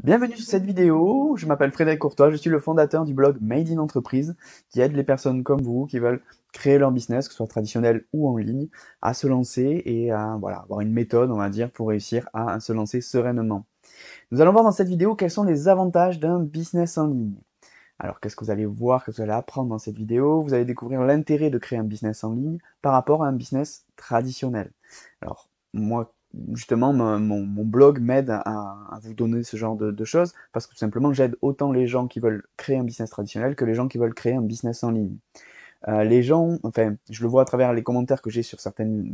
Bienvenue sur cette vidéo, je m'appelle Frédéric Courtois, je suis le fondateur du blog Made in Entreprise qui aide les personnes comme vous qui veulent créer leur business, que ce soit traditionnel ou en ligne, à se lancer et à avoir une méthode, on va dire, pour réussir à se lancer sereinement. Nous allons voir dans cette vidéo quels sont les avantages d'un business en ligne. Alors qu'est-ce que vous allez voir, qu'est-ce que vous allez apprendre dans cette vidéo? Vous allez découvrir l'intérêt de créer un business en ligne par rapport à un business traditionnel. Alors moi, justement, mon blog m'aide à vous donner ce genre de choses parce que tout simplement, j'aide autant les gens qui veulent créer un business traditionnel que les gens qui veulent créer un business en ligne. Les gens, enfin, je le vois à travers les commentaires que j'ai sur certaines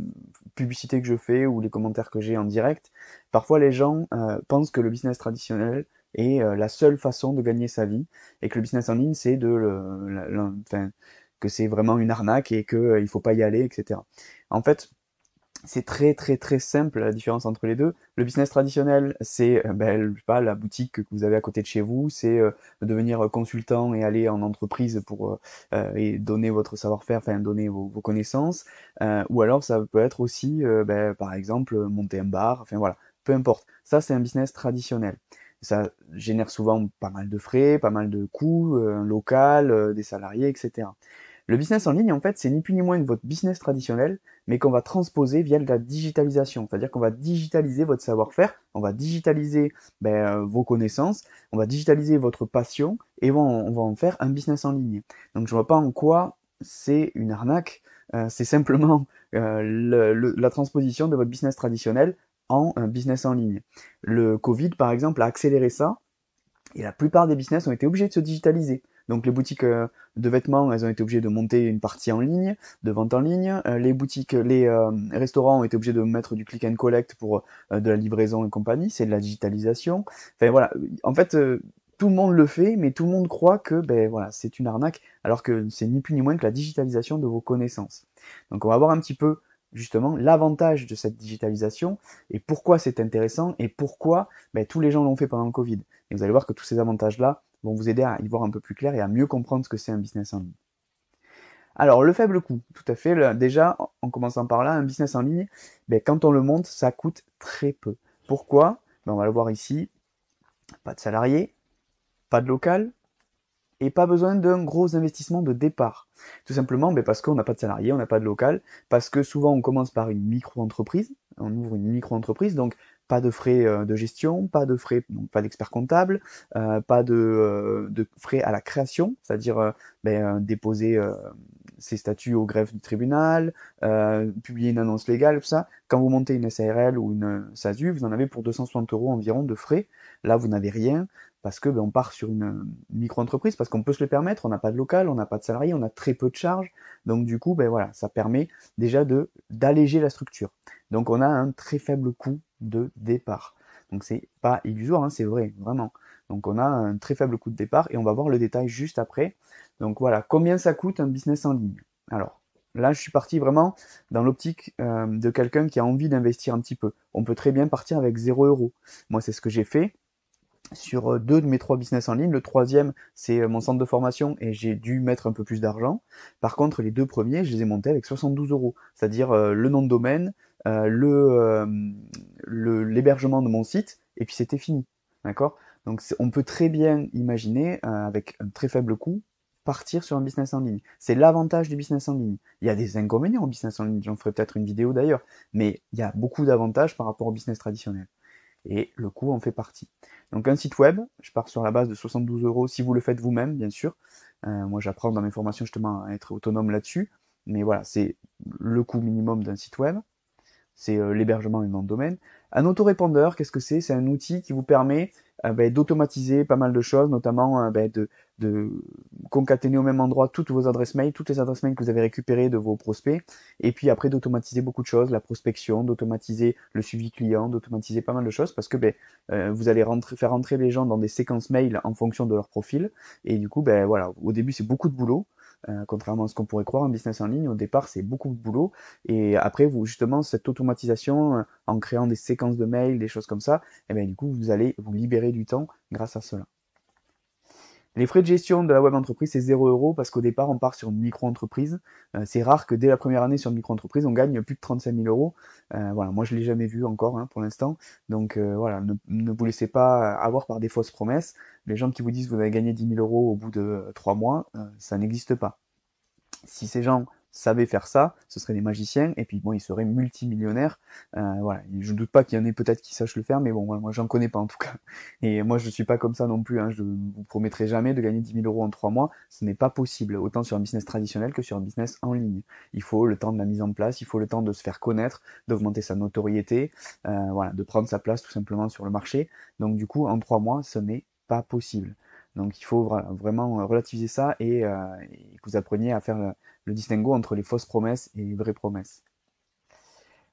publicités que je fais ou les commentaires que j'ai en direct. Parfois, les gens pensent que le business traditionnel est la seule façon de gagner sa vie et que le business en ligne, c'est enfin, que c'est vraiment une arnaque et que il faut pas y aller, etc. En fait, c'est très très très simple la différence entre les deux. Le business traditionnel, c'est je sais pas, la boutique que vous avez à côté de chez vous, c'est devenir consultant et aller en entreprise pour et donner votre savoir-faire, enfin donner vos connaissances. Ou alors ça peut être aussi, par exemple, monter un bar, enfin voilà, peu importe. Ça, c'est un business traditionnel. Ça génère souvent pas mal de frais, pas mal de coûts, un local, des salariés, etc. Le business en ligne, en fait, c'est ni plus ni moins que votre business traditionnel, mais qu'on va transposer via de la digitalisation. C'est-à-dire qu'on va digitaliser votre savoir-faire, on va digitaliser vos connaissances, on va digitaliser votre passion, et on va en faire un business en ligne. Donc je vois pas en quoi c'est une arnaque, c'est simplement la transposition de votre business traditionnel en un business en ligne. Le Covid, par exemple, a accéléré ça, et la plupart des business ont été obligés de se digitaliser. Donc les boutiques de vêtements, elles ont été obligées de monter une partie en ligne, de vente en ligne. Les restaurants ont été obligés de mettre du click and collect pour de la livraison et compagnie. C'est de la digitalisation. Enfin voilà, en fait, tout le monde le fait, mais tout le monde croit que voilà, c'est une arnaque, alors que c'est ni plus ni moins que la digitalisation de vos connaissances. Donc on va voir un petit peu justement l'avantage de cette digitalisation et pourquoi c'est intéressant et pourquoi tous les gens l'ont fait pendant le Covid. Et vous allez voir que tous ces avantages-là vont vous aider à y voir un peu plus clair et à mieux comprendre ce que c'est un business en ligne. Alors, le faible coût, tout à fait. Déjà, en commençant par là, un business en ligne, quand on le monte, ça coûte très peu. Pourquoi? On va le voir ici. Pas de salarié, pas de local, et pas besoin d'un gros investissement de départ. Tout simplement parce qu'on n'a pas de salarié, on n'a pas de local, parce que souvent on commence par une micro-entreprise, on ouvre une micro-entreprise, donc pas de frais de gestion, pas de frais, donc pas d'expert comptable, pas de frais à la création, c'est-à-dire déposer ses statuts au greffe du tribunal, publier une annonce légale, tout ça. Quand vous montez une SARL ou une SASU, vous en avez pour 260 euros environ de frais. Là, vous n'avez rien parce que on part sur une micro-entreprise, parce qu'on peut se le permettre, on n'a pas de local, on n'a pas de salarié, on a très peu de charges. Donc du coup, voilà, ça permet déjà d'alléger la structure. Donc on a un très faible coût de départ. Donc c'est pas illusoire, hein, c'est vrai, vraiment. Donc on a un très faible coût de départ et on va voir le détail juste après. Donc voilà, combien ça coûte un business en ligne? Alors là, je suis parti vraiment dans l'optique de quelqu'un qui a envie d'investir un petit peu. On peut très bien partir avec 0 euros. Moi, c'est ce que j'ai fait sur deux de mes trois business en ligne. Le troisième, c'est mon centre de formation et j'ai dû mettre un peu plus d'argent. Par contre, les deux premiers, je les ai montés avec 72 euros, c'est-à-dire le nom de domaine, l'hébergement de mon site, et puis c'était fini. D'accord? Donc on peut très bien imaginer, avec un très faible coût, partir sur un business en ligne. C'est l'avantage du business en ligne. Il y a des inconvénients au business en ligne, j'en ferai peut-être une vidéo d'ailleurs, mais il y a beaucoup d'avantages par rapport au business traditionnel et le coût en fait partie. Donc un site web, je pars sur la base de 72 euros si vous le faites vous-même, bien sûr. Moi, j'apprends dans mes formations justement à être autonome là-dessus. Mais voilà, c'est le coût minimum d'un site web, c'est l'hébergement et le nom de domaine. Un autorépondeur, qu'est-ce que c'est? C'est un outil qui vous permet d'automatiser pas mal de choses, notamment de concaténer au même endroit toutes vos adresses mail, toutes les adresses mail que vous avez récupérées de vos prospects, et puis après d'automatiser beaucoup de choses, la prospection, d'automatiser le suivi client, d'automatiser pas mal de choses, parce que vous allez faire rentrer les gens dans des séquences mail en fonction de leur profil, et du coup, voilà, au début c'est beaucoup de boulot, contrairement à ce qu'on pourrait croire, un business en ligne, au départ c'est beaucoup de boulot, et après, vous, justement, cette automatisation, en créant des séquences de mails, des choses comme ça, et bien, du coup, vous allez vous libérer du temps grâce à cela. Les frais de gestion de la web entreprise, c'est 0 € parce qu'au départ, on part sur une micro-entreprise. C'est rare que dès la première année sur une micro-entreprise, on gagne plus de 35 000 euros. Voilà, moi je l'ai jamais vu encore pour l'instant. Donc voilà, ne vous laissez pas avoir par des fausses promesses. Les gens qui vous disent que vous allez gagner 10 000 euros au bout de 3 mois, ça n'existe pas. Si ces gens savaient faire ça, ce seraient des magiciens, et puis bon, ils seraient multimillionnaires. Voilà, je ne doute pas qu'il y en ait peut-être qui sachent le faire, mais bon, voilà, moi j'en connais pas en tout cas. Et moi je suis pas comme ça non plus, je vous promettrai jamais de gagner 10 000 euros en 3 mois, ce n'est pas possible, autant sur un business traditionnel que sur un business en ligne. Il faut le temps de la mise en place, il faut le temps de se faire connaître, d'augmenter sa notoriété, voilà, de prendre sa place tout simplement sur le marché. Donc du coup, en 3 mois, ce n'est pas possible. Donc il faut vraiment relativiser ça et que vous appreniez à faire le distinguo entre les fausses promesses et les vraies promesses.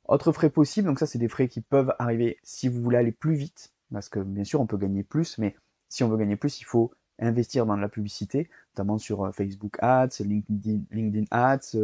Autre frais possible, donc ça c'est des frais qui peuvent arriver si vous voulez aller plus vite, parce que bien sûr on peut gagner plus, mais si on veut gagner plus, il faut investir dans de la publicité, notamment sur Facebook Ads, LinkedIn Ads,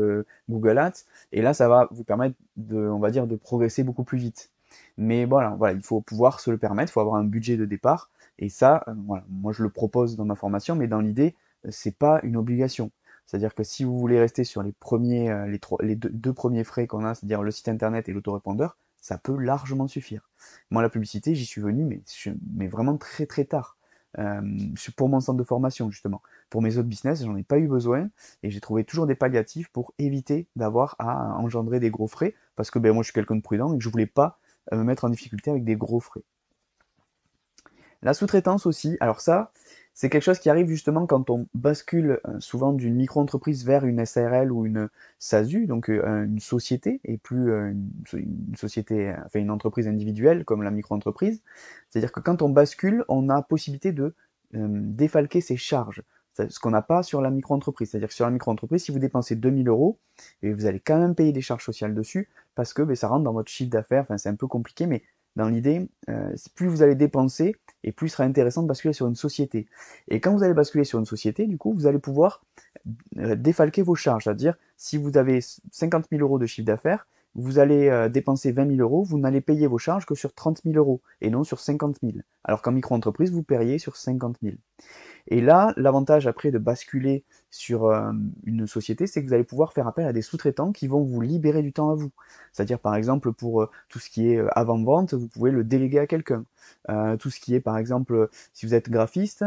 Google Ads, et là ça va vous permettre on va dire, de progresser beaucoup plus vite. Mais voilà, il faut pouvoir se le permettre, il faut avoir un budget de départ, et ça, voilà, moi je le propose dans ma formation, mais dans l'idée, c'est pas une obligation. C'est-à-dire que si vous voulez rester sur les premiers, les deux premiers frais qu'on a, c'est-à-dire le site internet et l'autorépondeur, ça peut largement suffire. Moi, la publicité, j'y suis venu, mais vraiment très très tard. Pour mon centre de formation, justement. Pour mes autres business, j'en ai pas eu besoin et j'ai trouvé toujours des palliatifs pour éviter d'avoir à engendrer des gros frais parce que moi, je suis quelqu'un de prudent et que je voulais pas me mettre en difficulté avec des gros frais. La sous-traitance aussi, alors ça, c'est quelque chose qui arrive justement quand on bascule souvent d'une micro-entreprise vers une SARL ou une SASU, donc une société, et plus une société, enfin une entreprise individuelle comme la micro-entreprise. C'est-à-dire que quand on bascule, on a possibilité de défalquer ses charges. Ce qu'on n'a pas sur la micro-entreprise. C'est-à-dire que sur la micro-entreprise, si vous dépensez 2000 euros, et vous allez quand même payer des charges sociales dessus, parce que ça rentre dans votre chiffre d'affaires, enfin c'est un peu compliqué, mais dans l'idée, plus vous allez dépenser, et plus il sera intéressant de basculer sur une société. Et quand vous allez basculer sur une société, du coup, vous allez pouvoir défalquer vos charges. C'est-à-dire, si vous avez 50 000 euros de chiffre d'affaires, vous allez dépenser 20 000 euros, vous n'allez payer vos charges que sur 30 000 euros et non sur 50 000. Alors qu'en micro-entreprise, vous paieriez sur 50 000. Et là, l'avantage après de basculer sur une société, c'est que vous allez pouvoir faire appel à des sous-traitants qui vont vous libérer du temps à vous. C'est-à-dire par exemple pour tout ce qui est avant-vente, vous pouvez le déléguer à quelqu'un. Tout ce qui est par exemple, si vous êtes graphiste,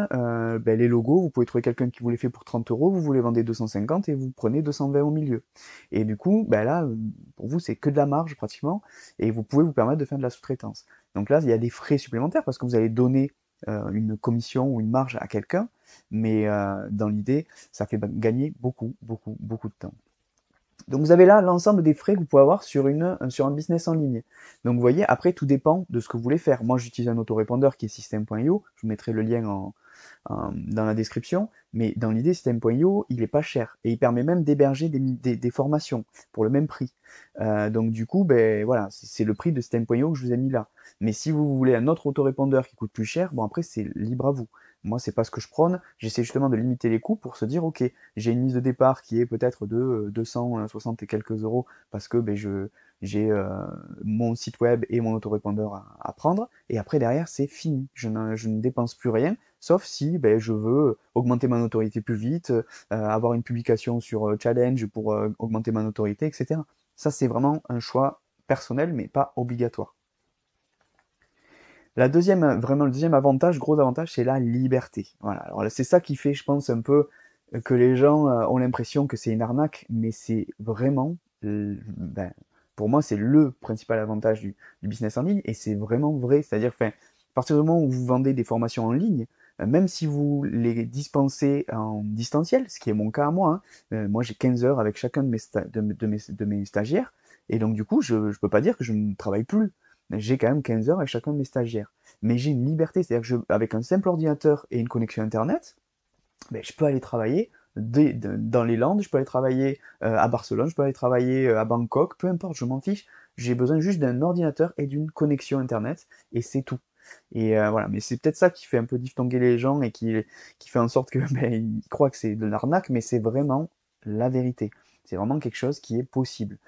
les logos, vous pouvez trouver quelqu'un qui vous les fait pour 30 euros, vous les vendez 250 et vous prenez 220 au milieu. Et du coup, là, pour vous, c'est que de la marge pratiquement, et vous pouvez vous permettre de faire de la sous-traitance. Donc là, il y a des frais supplémentaires parce que vous allez donner une commission ou une marge à quelqu'un, mais dans l'idée, ça fait gagner beaucoup, beaucoup, beaucoup de temps. Donc vous avez là l'ensemble des frais que vous pouvez avoir sur un business en ligne. Donc vous voyez, après tout dépend de ce que vous voulez faire. Moi j'utilise un autorépondeur qui est System.io, je vous mettrai le lien dans la description, mais dans l'idée System.io il est pas cher et il permet même d'héberger des formations pour le même prix. Donc du coup, voilà, c'est le prix de System.io que je vous ai mis là. Mais si vous voulez un autre autorépondeur qui coûte plus cher, bon après c'est libre à vous. Moi c'est pas ce que je prône, j'essaie justement de limiter les coûts pour se dire ok, j'ai une mise de départ qui est peut-être de 260 et quelques euros parce que j'ai mon site web et mon autorépondeur à prendre, et après derrière c'est fini, je ne dépense plus rien, sauf si je veux augmenter ma notoriété plus vite, avoir une publication sur Challenge pour augmenter ma notoriété, etc. Ça c'est vraiment un choix personnel mais pas obligatoire. Vraiment le deuxième avantage, gros avantage, c'est la liberté. Voilà. Alors c'est ça qui fait, je pense, un peu que les gens ont l'impression que c'est une arnaque, mais c'est vraiment, pour moi, c'est le principal avantage du business en ligne, et c'est vraiment vrai. C'est-à-dire, enfin, à partir du moment où vous vendez des formations en ligne, même si vous les dispensez en distanciel, ce qui est mon cas à moi, hein, moi j'ai 15 heures avec chacun de mes stagiaires, et donc du coup, je ne peux pas dire que je ne travaille plus. J'ai quand même 15 heures avec chacun de mes stagiaires. Mais j'ai une liberté, c'est-à-dire que avec un simple ordinateur et une connexion Internet, je peux aller travailler dans les Landes, je peux aller travailler à Barcelone, je peux aller travailler à Bangkok, peu importe, je m'en fiche. J'ai besoin juste d'un ordinateur et d'une connexion Internet, et c'est tout. Et voilà, mais c'est peut-être ça qui fait un peu diphtonguer les gens et qui fait en sorte que ils croient que c'est de l'arnaque, mais c'est vraiment la vérité. C'est vraiment quelque chose qui est possible.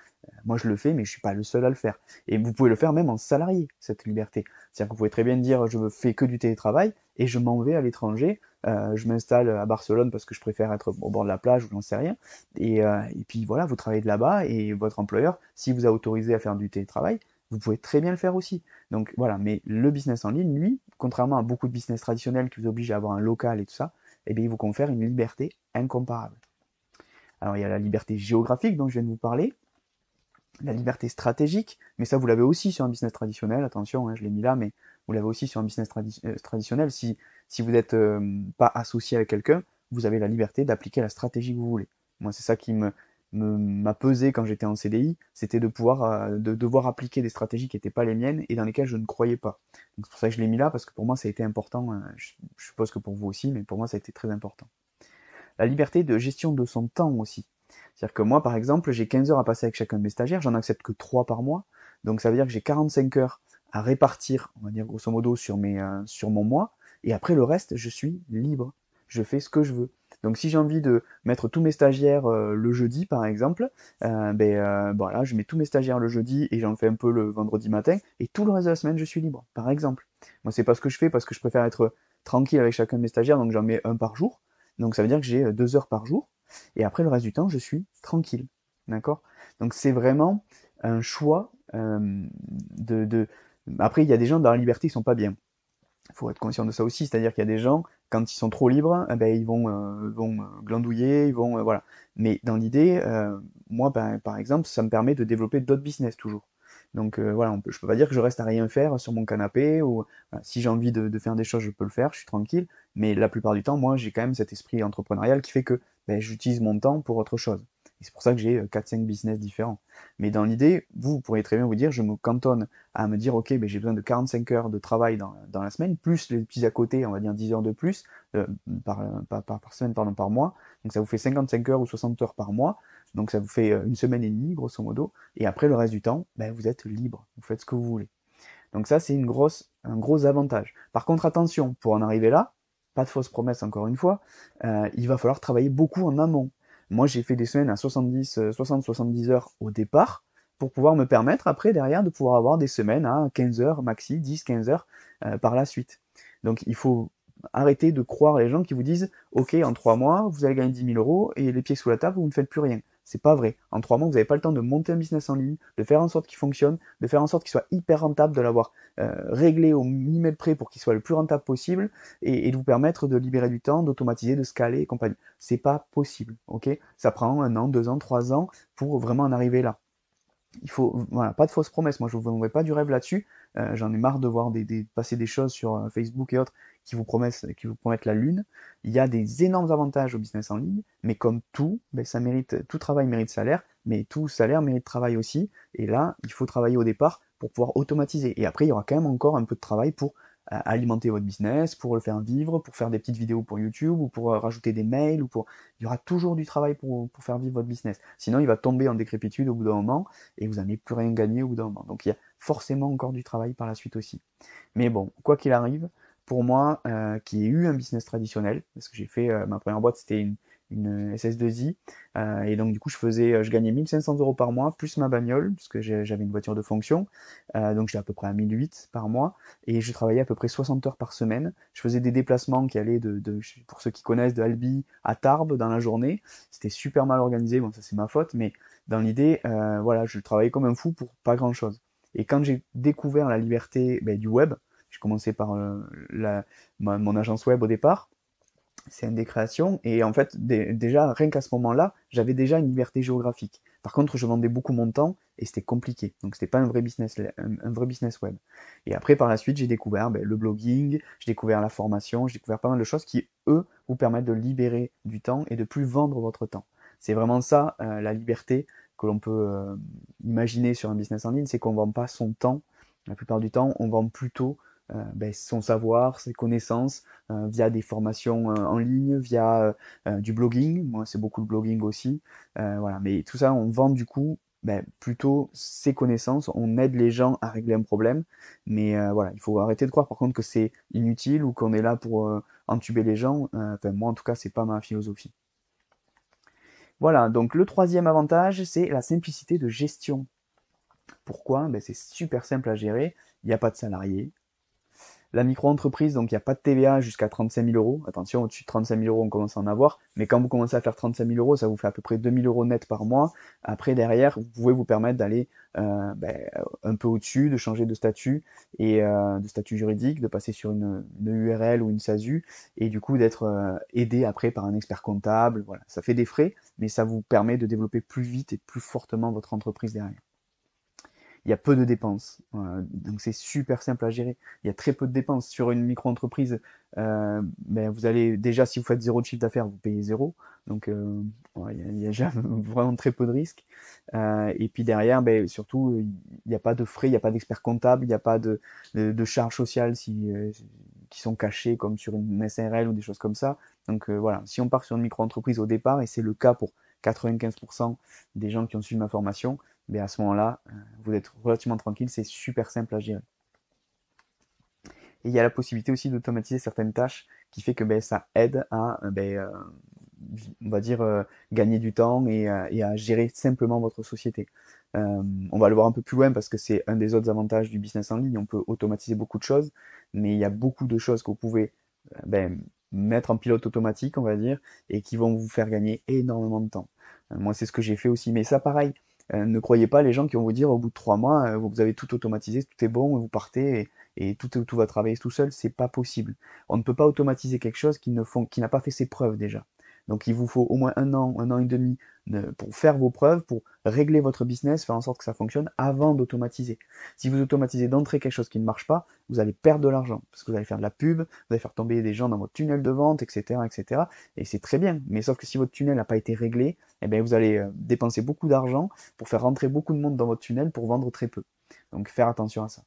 Moi, je le fais, mais je suis pas le seul à le faire. Et vous pouvez le faire même en salarié, cette liberté. C'est-à-dire que vous pouvez très bien dire, je fais que du télétravail et je m'en vais à l'étranger. Je m'installe à Barcelone parce que je préfère être au bord de la plage ou j'en sais rien. Et puis voilà, vous travaillez de là-bas et votre employeur, si vous a autorisé à faire du télétravail, vous pouvez très bien le faire aussi. Donc voilà, mais le business en ligne, lui, contrairement à beaucoup de business traditionnels qui vous obligent à avoir un local et tout ça, eh bien, il vous confère une liberté incomparable. Alors il y a la liberté géographique dont je viens de vous parler, la liberté stratégique, mais ça vous l'avez aussi sur un business traditionnel, attention, hein, je l'ai mis là, mais vous l'avez aussi sur un business traditionnel. Si vous n'êtes pas associé avec quelqu'un, vous avez la liberté d'appliquer la stratégie que vous voulez. Moi, c'est ça qui m'a pesé quand j'étais en CDI, c'était de devoir appliquer des stratégies qui n'étaient pas les miennes et dans lesquelles je ne croyais pas. Donc c'est pour ça que je l'ai mis là, parce que pour moi ça a été important, je suppose que pour vous aussi, mais pour moi ça a été très important. La liberté de gestion de son temps aussi. C'est-à-dire que moi, par exemple, j'ai 15 heures à passer avec chacun de mes stagiaires, j'en accepte que 3 par mois, donc ça veut dire que j'ai 45 heures à répartir, on va dire grosso modo, sur mon mois, et après le reste, je suis libre. Je fais ce que je veux. Donc si j'ai envie de mettre tous mes stagiaires le jeudi, par exemple, voilà, je mets tous mes stagiaires le jeudi et j'en fais un peu le vendredi matin, et tout le reste de la semaine, je suis libre, par exemple. Moi, c'est pas ce que je fais parce que je préfère être tranquille avec chacun de mes stagiaires, donc j'en mets un par jour. Donc ça veut dire que j'ai 2 heures par jour. Et après le reste du temps, je suis tranquille. D'accord. Donc c'est vraiment un choix de. Après, il y a des gens dans la liberté, ils sont pas bien. Il faut être conscient de ça aussi. C'est-à-dire qu'il y a des gens, quand ils sont trop libres, eh ben, ils vont glandouiller, ils vont voilà. Mais dans l'idée, moi, ben, par exemple, ça me permet de développer d'autres business toujours. Donc voilà, je peux pas dire que je reste à rien faire sur mon canapé ou voilà, si j'ai envie de faire des choses, je peux le faire, je suis tranquille. Mais la plupart du temps, moi, j'ai quand même cet esprit entrepreneurial qui fait que ben, j'utilise mon temps pour autre chose. Et c'est pour ça que j'ai 4-5 business différents. Mais dans l'idée, vous pourriez très bien vous dire, je me cantonne à me dire, ok, ben, j'ai besoin de 45 heures de travail dans la semaine, plus les petits à côté, on va dire 10 heures de plus par semaine, pardon, par mois. Donc ça vous fait 55 heures ou 60 heures par mois. Donc ça vous fait une semaine et demie, grosso modo. Et après, le reste du temps, ben, vous êtes libre. Vous faites ce que vous voulez. Donc ça, c'est un gros avantage. Par contre, attention, pour en arriver là, pas de fausses promesses encore une fois, il va falloir travailler beaucoup en amont. Moi, j'ai fait des semaines à 60-70 heures au départ pour pouvoir me permettre après, derrière, de pouvoir avoir des semaines à 15 heures maxi, 10-15 heures par la suite. Donc il faut arrêter de croire les gens qui vous disent ok, en 3 mois, vous allez gagner 10 000 euros et les pieds sous la table, vous ne faites plus rien. C'est pas vrai. En 3 mois, vous n'avez pas le temps de monter un business en ligne, de faire en sorte qu'il fonctionne, de faire en sorte qu'il soit hyper rentable, de l'avoir réglé au millimètre près pour qu'il soit le plus rentable possible et de vous permettre de libérer du temps, d'automatiser, de scaler et compagnie. C'est pas possible, ok. Ça prend 1 an, 2 ans, 3 ans pour vraiment en arriver là. Il faut, voilà, pas de fausses promesses. Moi, je vous vendrai pas du rêve là-dessus. J'en ai marre de voir passer des choses sur Facebook et autres qui vous promettent la lune. Il y a des énormes avantages au business en ligne, mais comme tout, ben, tout travail mérite salaire, mais tout salaire mérite travail aussi. Et là, il faut travailler au départ pour pouvoir automatiser. Et après, il y aura quand même encore un peu de travail pour alimenter votre business, pour le faire vivre, pour faire des petites vidéos pour YouTube ou pour rajouter des mails ou pour. Il y aura toujours du travail pour faire vivre votre business. Sinon, il va tomber en décrépitude au bout d'un moment et vous n'allez plus rien gagner au bout d'un moment. Donc il y a forcément encore du travail par la suite aussi. Mais bon, quoi qu'il arrive, pour moi, qui ai eu un business traditionnel, parce que j'ai fait ma première boîte, c'était une SS2I, et donc du coup je gagnais 1500 euros par mois, plus ma bagnole, parce que j'avais une voiture de fonction, donc j'étais à peu près à 1008 par mois, et je travaillais à peu près 60 heures par semaine. Je faisais des déplacements qui allaient pour ceux qui connaissent, de Albi à Tarbes dans la journée. C'était super mal organisé, bon ça c'est ma faute, mais dans l'idée, voilà, je travaillais comme un fou pour pas grand chose. Et quand j'ai découvert la liberté du web, j'ai commencé par mon agence web au départ, c'est une des créations, et en fait, déjà, rien qu'à ce moment-là, j'avais déjà une liberté géographique. Par contre, je vendais beaucoup mon temps, et c'était compliqué. Donc, c'était pas un vrai business web. Et après, par la suite, j'ai découvert le blogging, j'ai découvert la formation, j'ai découvert pas mal de choses qui, eux, vous permettent de libérer du temps et de plus vendre votre temps. C'est vraiment ça, la liberté que l'on peut imaginer sur un business en ligne, c'est qu'on ne vend pas son temps. La plupart du temps, on vend plutôt son savoir, ses connaissances, via des formations en ligne, via du blogging. Moi, c'est beaucoup le blogging aussi. Voilà. Mais tout ça, on vend du coup plutôt ses connaissances. On aide les gens à régler un problème. Mais voilà, il faut arrêter de croire par contre que c'est inutile ou qu'on est là pour entuber les gens. Enfin, moi, en tout cas, c'est pas ma philosophie. Voilà, donc le troisième avantage, c'est la simplicité de gestion. Pourquoi? Ben, c'est super simple à gérer, il n'y a pas de salariés. La micro-entreprise, donc il n'y a pas de TVA jusqu'à 35 000 euros. Attention, au-dessus de 35 000 euros, on commence à en avoir. Mais quand vous commencez à faire 35 000 euros, ça vous fait à peu près 2 000 euros net par mois. Après, derrière, vous pouvez vous permettre d'aller un peu au-dessus, de changer de statut et de statut juridique, de passer sur une URL ou une SASU et du coup d'être aidé après par un expert comptable. Voilà, ça fait des frais, mais ça vous permet de développer plus vite et plus fortement votre entreprise derrière. Il y a peu de dépenses. Donc c'est super simple à gérer. Il y a très peu de dépenses. Sur une micro-entreprise, ben vous allez déjà, si vous faites zéro de chiffre d'affaires, vous payez zéro. Donc ouais, il y a déjà vraiment très peu de risques. Et puis derrière, ben, surtout, il n'y a pas de frais, il n'y a pas d'expert comptable, il n'y a pas de charges sociales qui sont cachées comme sur une SARL ou des choses comme ça. Donc voilà, si on part sur une micro-entreprise au départ, et c'est le cas pour 95% des gens qui ont suivi ma formation, mais à ce moment-là, vous êtes relativement tranquille, c'est super simple à gérer. Et il y a la possibilité aussi d'automatiser certaines tâches qui fait que ben, ça aide à, on va dire, gagner du temps et à gérer simplement votre société. On va le voir un peu plus loin parce que c'est un des autres avantages du business en ligne. On peut automatiser beaucoup de choses, mais il y a beaucoup de choses que vous pouvez mettre en pilote automatique, on va dire, et qui vont vous faire gagner énormément de temps. Moi, c'est ce que j'ai fait aussi. Mais ça, pareil, ne croyez pas les gens qui vont vous dire au bout de 3 mois, vous avez tout automatisé, tout est bon, vous partez et tout va travailler tout seul. C'est pas possible. On ne peut pas automatiser quelque chose qui n'a pas fait ses preuves déjà. Donc il vous faut au moins un an et demi pour faire vos preuves, pour régler votre business, faire en sorte que ça fonctionne avant d'automatiser. Si vous automatisez d'entrée quelque chose qui ne marche pas, vous allez perdre de l'argent, parce que vous allez faire de la pub, vous allez faire tomber des gens dans votre tunnel de vente, etc. etc. Et c'est très bien. Mais sauf que si votre tunnel n'a pas été réglé, eh bien, vous allez dépenser beaucoup d'argent pour faire rentrer beaucoup de monde dans votre tunnel pour vendre très peu. Donc faire attention à ça.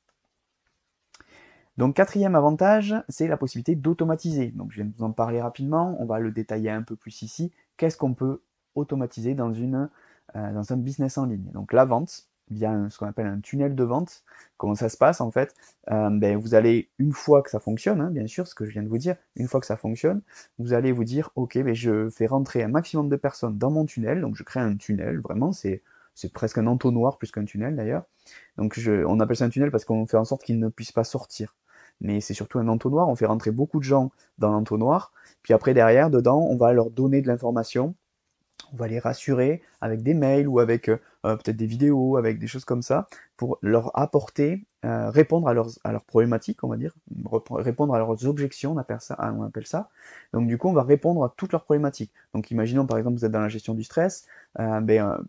Donc quatrième avantage, c'est la possibilité d'automatiser. Donc je viens de vous en parler rapidement, on va le détailler un peu plus ici. Qu'est-ce qu'on peut automatiser dans un business en ligne? Donc la vente, via ce qu'on appelle un tunnel de vente. Comment ça se passe en fait? Vous allez, une fois que ça fonctionne, hein, bien sûr, ce que je viens de vous dire, une fois que ça fonctionne, vous allez vous dire, ok, je fais rentrer un maximum de personnes dans mon tunnel, donc je crée un tunnel, vraiment, c'est presque un entonnoir plus qu'un tunnel d'ailleurs. Donc on appelle ça un tunnel parce qu'on fait en sorte qu'ils ne puissent pas sortir, mais c'est surtout un entonnoir. On fait rentrer beaucoup de gens dans l'entonnoir, puis après derrière, dedans, on va leur donner de l'information, on va les rassurer avec des mails ou avec peut-être des vidéos, avec des choses comme ça, pour leur apporter, répondre à leurs problématiques, on va dire, répondre à leurs objections, on appelle ça. Donc du coup, on va répondre à toutes leurs problématiques. Donc imaginons par exemple, vous êtes dans la gestion du stress,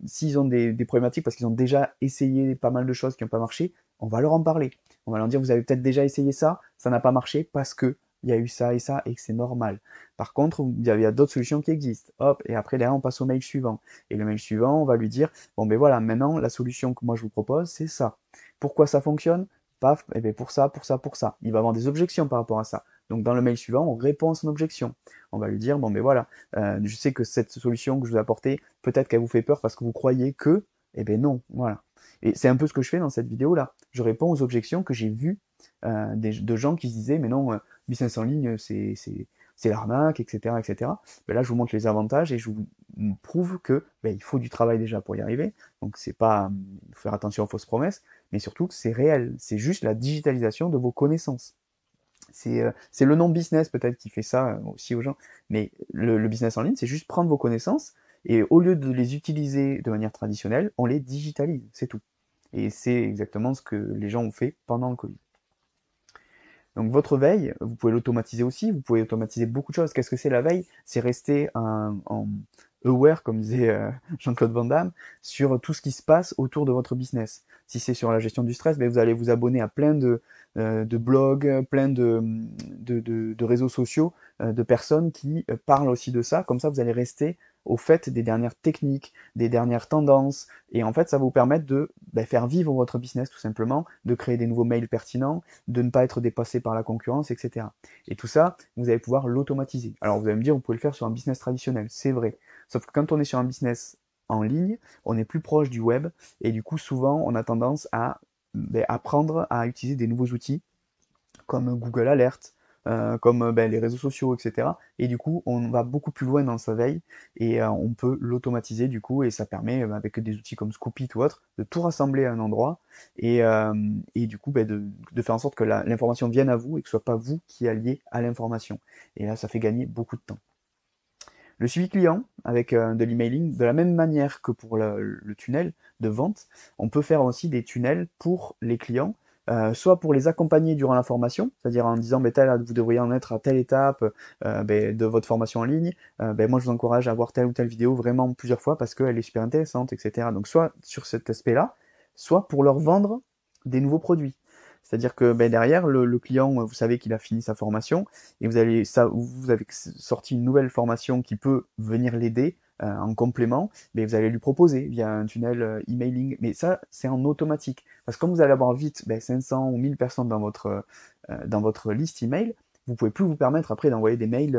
s'ils ont des problématiques parce qu'ils ont déjà essayé pas mal de choses qui n'ont pas marché, on va leur en parler. On va leur dire, vous avez peut-être déjà essayé ça n'a pas marché parce que il y a eu ça et que c'est normal. Par contre, il y a d'autres solutions qui existent. Hop, et après, derrière, on passe au mail suivant. Et le mail suivant, on va lui dire, bon ben voilà, maintenant, la solution que moi je vous propose, c'est ça. Pourquoi ça fonctionne? Paf, et bien pour ça, pour ça, pour ça. Il va avoir des objections par rapport à ça. Donc dans le mail suivant, on répond à son objection. On va lui dire, bon ben voilà, je sais que cette solution que je vous ai apportée, peut-être qu'elle vous fait peur parce que vous croyez que, eh ben non, voilà. Et c'est un peu ce que je fais dans cette vidéo-là. Je réponds aux objections que j'ai vues de gens qui se disaient, mais non, business en ligne, c'est l'arnaque, etc., etc. Ben là, je vous montre les avantages et je vous prouve que il faut du travail déjà pour y arriver. Donc, c'est pas faire attention aux fausses promesses, mais surtout que c'est réel. C'est juste la digitalisation de vos connaissances. C'est le nom business peut-être qui fait ça aussi aux gens, mais le business en ligne, c'est juste prendre vos connaissances et au lieu de les utiliser de manière traditionnelle, on les digitalise, c'est tout. Et c'est exactement ce que les gens ont fait pendant le Covid. Donc votre veille, vous pouvez l'automatiser aussi, vous pouvez automatiser beaucoup de choses. Qu'est-ce que c'est la veille? C'est rester en aware, comme disait Jean-Claude Van Damme, sur tout ce qui se passe autour de votre business. Si c'est sur la gestion du stress, vous allez vous abonner à plein de blogs, plein de réseaux sociaux, de personnes qui parlent aussi de ça. Comme ça, vous allez rester au fait des dernières techniques, des dernières tendances, et en fait, ça va vous permettre de faire vivre votre business tout simplement, de créer des nouveaux mails pertinents, de ne pas être dépassé par la concurrence, etc. Et tout ça, vous allez pouvoir l'automatiser. Alors vous allez me dire, vous pouvez le faire sur un business traditionnel, c'est vrai. Sauf que quand on est sur un business en ligne, on est plus proche du web, et du coup, souvent, on a tendance à apprendre à utiliser des nouveaux outils, comme Google Alert, comme les réseaux sociaux, etc. Et du coup, on va beaucoup plus loin dans sa veille et on peut l'automatiser du coup et ça permet, avec des outils comme Scoopit ou autre, de tout rassembler à un endroit et du coup de faire en sorte que l'information vienne à vous et que ce soit pas vous qui alliez à l'information. Et là, ça fait gagner beaucoup de temps. Le suivi client avec de l'emailing, de la même manière que pour le tunnel de vente, on peut faire aussi des tunnels pour les clients, soit pour les accompagner durant la formation, c'est-à-dire en disant vous devriez en être à telle étape de votre formation en ligne, moi je vous encourage à voir telle ou telle vidéo vraiment plusieurs fois parce qu'elle est super intéressante, etc. Donc soit sur cet aspect-là, soit pour leur vendre des nouveaux produits. C'est-à-dire que derrière, le client, vous savez qu'il a fini sa formation, et vous avez sorti une nouvelle formation qui peut venir l'aider en complément, mais vous allez lui proposer via un tunnel emailing. Mais ça, c'est en automatique. Parce que comme vous allez avoir vite 500 ou 1000 personnes dans votre liste email, vous pouvez plus vous permettre après d'envoyer des mails,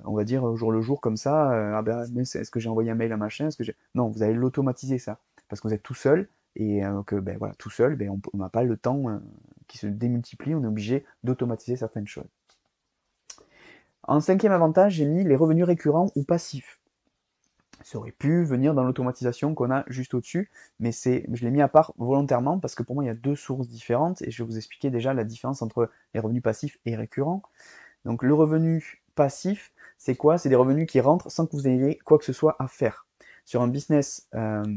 on va dire au jour le jour comme ça. Mais est-ce que j'ai envoyé un mail à machin? Est-ce que j'ai... Non, vous allez l'automatiser ça. Parce que vous êtes tout seul et que voilà, tout seul, on n'a pas le temps qui se démultiplie, on est obligé d'automatiser certaines choses. En cinquième avantage, j'ai mis les revenus récurrents ou passifs. Ça aurait pu venir dans l'automatisation qu'on a juste au-dessus, mais je l'ai mis à part volontairement parce que pour moi il y a deux sources différentes et je vais vous expliquer déjà la différence entre les revenus passifs et récurrents. Donc le revenu passif, c'est quoi? C'est des revenus qui rentrent sans que vous ayez quoi que ce soit à faire. Sur un business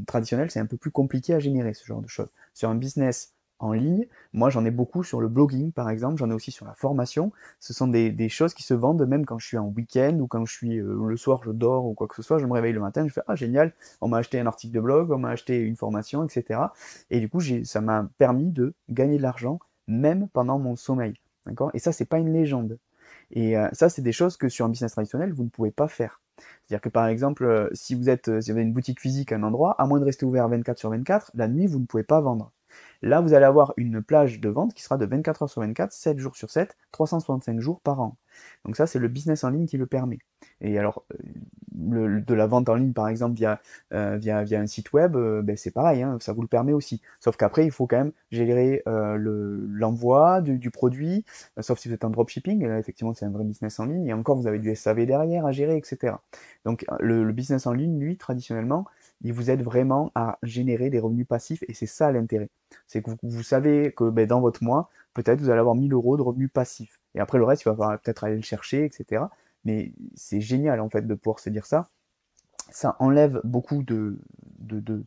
traditionnel, c'est un peu plus compliqué à générer ce genre de choses. Sur un business en ligne, moi j'en ai beaucoup sur le blogging par exemple, j'en ai aussi sur la formation. Ce sont des choses qui se vendent même quand je suis en week-end ou quand je suis le soir, je dors ou quoi que ce soit, je me réveille le matin, je fais ah génial, on m'a acheté un article de blog, on m'a acheté une formation, etc. Et du coup ça m'a permis de gagner de l'argent même pendant mon sommeil. D'accord? Et ça, c'est pas une légende. Et ça, c'est des choses que sur un business traditionnel, vous ne pouvez pas faire. C'est-à-dire que par exemple, si vous avez une boutique physique à un endroit, à moins de rester ouvert 24 sur 24, la nuit, vous ne pouvez pas vendre. Là, vous allez avoir une plage de vente qui sera de 24 heures sur 24, 7 jours sur 7, 365 jours par an. Donc ça, c'est le business en ligne qui le permet. Et alors, de la vente en ligne, par exemple, via un site web, c'est pareil, hein, ça vous le permet aussi. Sauf qu'après, il faut quand même gérer l'envoi du produit, sauf si vous êtes en dropshipping, et là, effectivement, c'est un vrai business en ligne, et encore, vous avez du SAV derrière à gérer, etc. Donc, le business en ligne, lui, traditionnellement, il vous aide vraiment à générer des revenus passifs, et c'est ça l'intérêt. C'est que vous savez que dans votre mois, peut-être vous allez avoir 1000 euros de revenus passifs. Et après, le reste, il va falloir peut-être aller le chercher, etc. Mais c'est génial, en fait, de pouvoir se dire ça. Ça enlève beaucoup de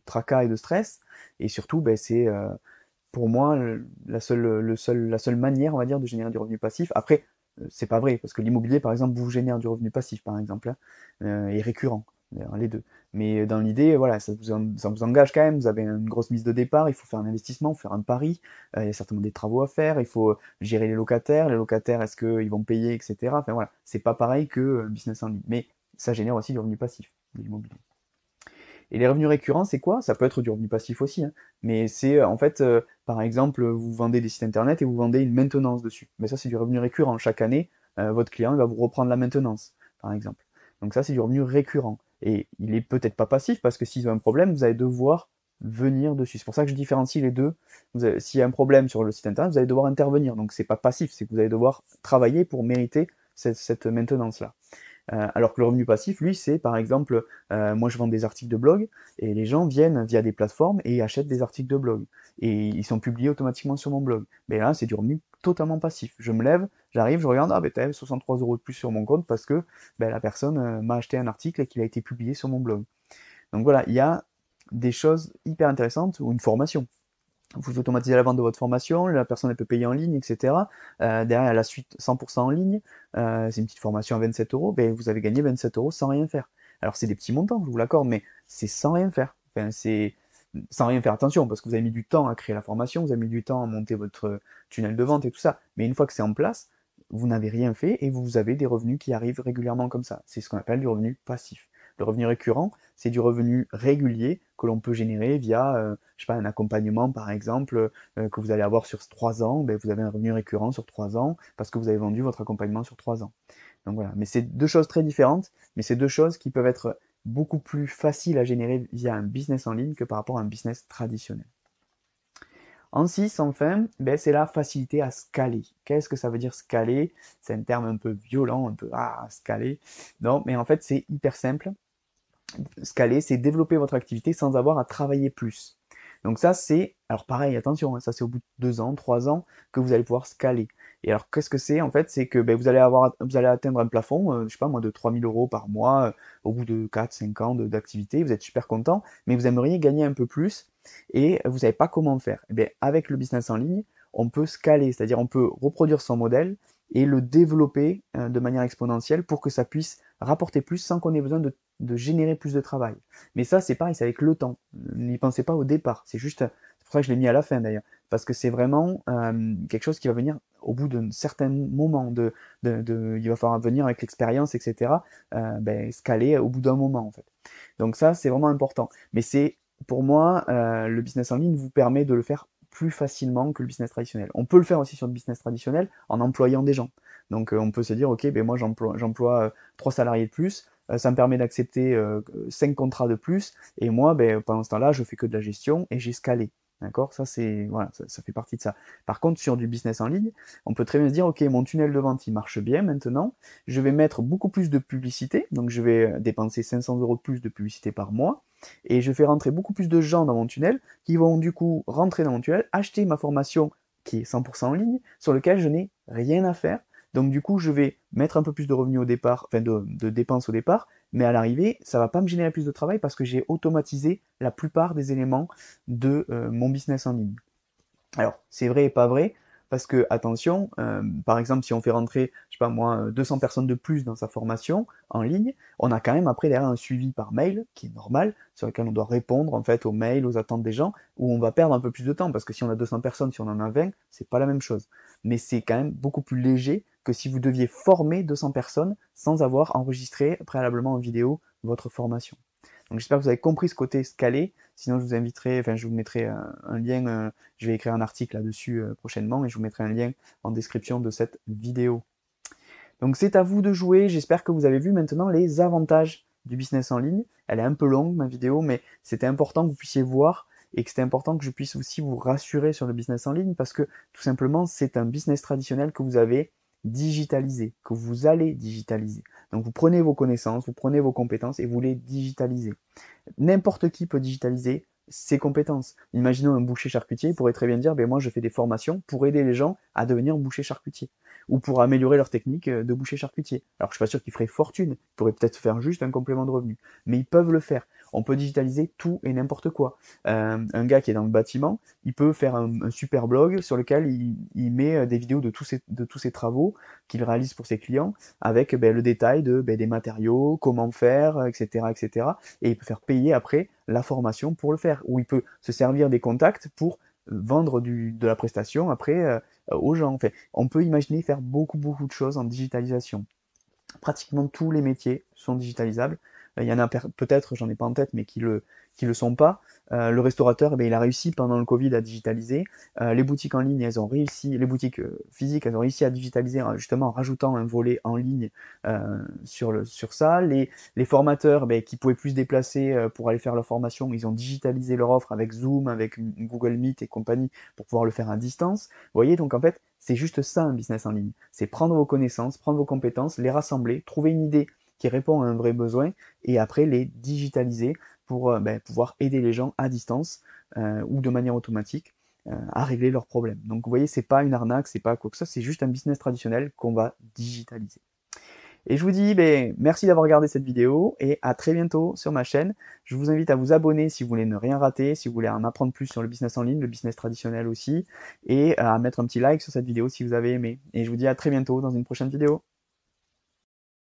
tracas et de stress. Et surtout, c'est pour moi la seule manière, on va dire, de générer du revenu passif. Après, c'est pas vrai, parce que l'immobilier, par exemple, vous génère du revenu passif, par exemple, hein, et récurrent, les deux. Mais dans l'idée, voilà, ça vous engage quand même, vous avez une grosse mise de départ, il faut faire un investissement, faire un pari, il y a certainement des travaux à faire, il faut gérer les locataires, est-ce qu'ils vont payer, etc. Enfin voilà, c'est pas pareil que un business en ligne, mais ça génère aussi du revenu passif, de l'immobilier. Et les revenus récurrents, c'est quoi? Ça peut être du revenu passif aussi, hein. Mais c'est en fait, par exemple, vous vendez des sites internet et vous vendez une maintenance dessus. Mais ça, c'est du revenu récurrent. Chaque année, votre client il va vous reprendre la maintenance, par exemple. Donc ça, c'est du revenu récurrent. Et il est peut-être pas passif parce que s'ils ont un problème, vous allez devoir venir dessus. C'est pour ça que je différencie les deux. S'il y a un problème sur le site internet, vous allez devoir intervenir. Donc c'est pas passif, c'est que vous allez devoir travailler pour mériter cette maintenance-là. Alors que le revenu passif, lui, c'est par exemple, moi je vends des articles de blog et les gens viennent via des plateformes et achètent des articles de blog. Et ils sont publiés automatiquement sur mon blog. Mais là, c'est du revenu totalement passif. Je me lève, j'arrive, je regarde, ah ben t'as 63 euros de plus sur mon compte parce que la personne m'a acheté un article et qu'il a été publié sur mon blog. Donc voilà, il y a des choses hyper intéressantes ou une formation. Vous automatisez la vente de votre formation, la personne elle peut payer en ligne, etc. Derrière, la suite 100% en ligne, c'est une petite formation à 27 euros, vous avez gagné 27 euros sans rien faire. Alors c'est des petits montants, je vous l'accorde, mais c'est sans rien faire. Enfin, c'est sans rien faire, attention, parce que vous avez mis du temps à créer la formation, vous avez mis du temps à monter votre tunnel de vente et tout ça. Mais une fois que c'est en place, vous n'avez rien fait et vous avez des revenus qui arrivent régulièrement comme ça. C'est ce qu'on appelle du revenu passif. Le revenu récurrent, c'est du revenu régulier que l'on peut générer via, je sais pas, un accompagnement par exemple, que vous allez avoir sur 3 ans, vous avez un revenu récurrent sur 3 ans parce que vous avez vendu votre accompagnement sur 3 ans. Donc voilà, mais c'est deux choses très différentes, mais c'est deux choses qui peuvent être beaucoup plus faciles à générer via un business en ligne que par rapport à un business traditionnel. En 6, enfin, ben, c'est la facilité à scaler. Qu'est-ce que ça veut dire scaler? C'est un terme un peu violent, un peu scaler. Non, mais en fait, c'est hyper simple. Scaler, c'est développer votre activité sans avoir à travailler plus. Donc ça, c'est, alors pareil, attention, hein, ça c'est au bout de 2 ans, 3 ans que vous allez pouvoir scaler. Et alors, qu'est-ce que c'est? En fait, c'est que ben, vous allez atteindre un plafond, je sais pas moi, de 3 000 € par mois, au bout de 4, 5 ans d'activité, vous êtes super content, mais vous aimeriez gagner un peu plus, et vous savez pas comment faire. Et bien, avec le business en ligne, on peut scaler, c'est-à-dire on peut reproduire son modèle et le développer de manière exponentielle pour que ça puisse rapporter plus sans qu'on ait besoin de générer plus de travail. Mais ça, c'est pareil, c'est avec le temps. N'y pensez pas au départ. C'est juste, c'est pour ça que je l'ai mis à la fin d'ailleurs, parce que c'est vraiment quelque chose qui va venir au bout d'un certain moment. Il va falloir venir avec l'expérience, etc. Ben, scaler au bout d'un moment en fait. Donc ça, c'est vraiment important. Mais c'est, pour moi, le business en ligne vous permet de le faire plus facilement que le business traditionnel. On peut le faire aussi sur le business traditionnel en employant des gens. Donc on peut se dire, ok, ben moi j'emploie 3 salariés de plus, ça me permet d'accepter 5 contrats de plus, et moi, ben, pendant ce temps-là, je fais que de la gestion et j'ai scalé. D'accord? Ça, c'est, voilà, ça fait partie de ça. Par contre, sur du business en ligne, on peut très bien se dire, ok, mon tunnel de vente, il marche bien maintenant, je vais mettre beaucoup plus de publicité, donc je vais dépenser 500 € de plus de publicité par mois, et je fais rentrer beaucoup plus de gens dans mon tunnel, qui vont du coup rentrer dans mon tunnel, acheter ma formation qui est 100% en ligne, sur lequel je n'ai rien à faire. Donc du coup, je vais mettre un peu plus de revenus au départ, enfin de dépenses au départ, mais à l'arrivée, ça va pas me générer plus de travail parce que j'ai automatisé la plupart des éléments de mon business en ligne. Alors, c'est vrai et pas vrai, parce que, attention, par exemple, si on fait rentrer, je sais pas moi, 200 personnes de plus dans sa formation en ligne, on a quand même après derrière un suivi par mail, qui est normal, sur lequel on doit répondre en fait aux mails, aux attentes des gens, où on va perdre un peu plus de temps, parce que si on a 200 personnes, si on en a 20, c'est pas la même chose. Mais c'est quand même beaucoup plus léger que si vous deviez former 200 personnes sans avoir enregistré préalablement en vidéo votre formation. Donc j'espère que vous avez compris ce côté scalé. Sinon, je vous inviterai, enfin, je vous mettrai un lien. Je vais écrire un article là-dessus prochainement et je vous mettrai un lien en description de cette vidéo. Donc c'est à vous de jouer. J'espère que vous avez vu maintenant les avantages du business en ligne. Elle est un peu longue ma vidéo, mais c'était important que vous puissiez voir et que c'était important que je puisse aussi vous rassurer sur le business en ligne parce que tout simplement c'est un business traditionnel que vous avez digitalisé, que vous allez digitaliser. Donc vous prenez vos connaissances, vous prenez vos compétences et vous les digitalisez. N'importe qui peut digitaliser ses compétences. Imaginons un boucher charcutier, il pourrait très bien dire, ben moi je fais des formations pour aider les gens à devenir boucher charcutier, ou pour améliorer leur technique de boucher charcutier. Alors je suis pas sûr qu'ils feraient fortune, ils pourraient peut-être faire juste un complément de revenu, mais ils peuvent le faire. On peut digitaliser tout et n'importe quoi. Un gars qui est dans le bâtiment, il peut faire un super blog sur lequel il met des vidéos de tous ses travaux qu'il réalise pour ses clients, avec ben, le détail des matériaux, comment faire, etc., etc. Et il peut faire payer après la formation pour le faire, ou il peut se servir des contacts pour vendre de la prestation après aux gens. Enfin, on peut imaginer faire beaucoup de choses en digitalisation. Pratiquement tous les métiers sont digitalisables. Il y en a peut-être, j'en ai pas en tête, mais qui le sont pas. Le restaurateur, eh bien, il a réussi pendant le Covid à digitaliser. Les boutiques en ligne, elles ont réussi, les boutiques physiques, elles ont réussi à digitaliser justement en rajoutant un volet en ligne sur ça. Les formateurs, ben, qui pouvaient plus se déplacer pour aller faire leur formation, ils ont digitalisé leur offre avec Zoom, avec une Google Meet et compagnie pour pouvoir le faire à distance. Vous voyez, donc en fait, c'est juste ça un business en ligne. C'est prendre vos connaissances, prendre vos compétences, les rassembler, trouver une idée qui répond à un vrai besoin et après les digitaliser pour pouvoir aider les gens à distance ou de manière automatique à régler leurs problèmes. Donc vous voyez, c'est pas une arnaque, c'est pas quoi que ça, c'est juste un business traditionnel qu'on va digitaliser. Et je vous dis merci d'avoir regardé cette vidéo et à très bientôt sur ma chaîne. Je vous invite à vous abonner si vous voulez ne rien rater, si vous voulez en apprendre plus sur le business en ligne, le business traditionnel aussi, et à mettre un petit like sur cette vidéo si vous avez aimé. Et je vous dis à très bientôt dans une prochaine vidéo.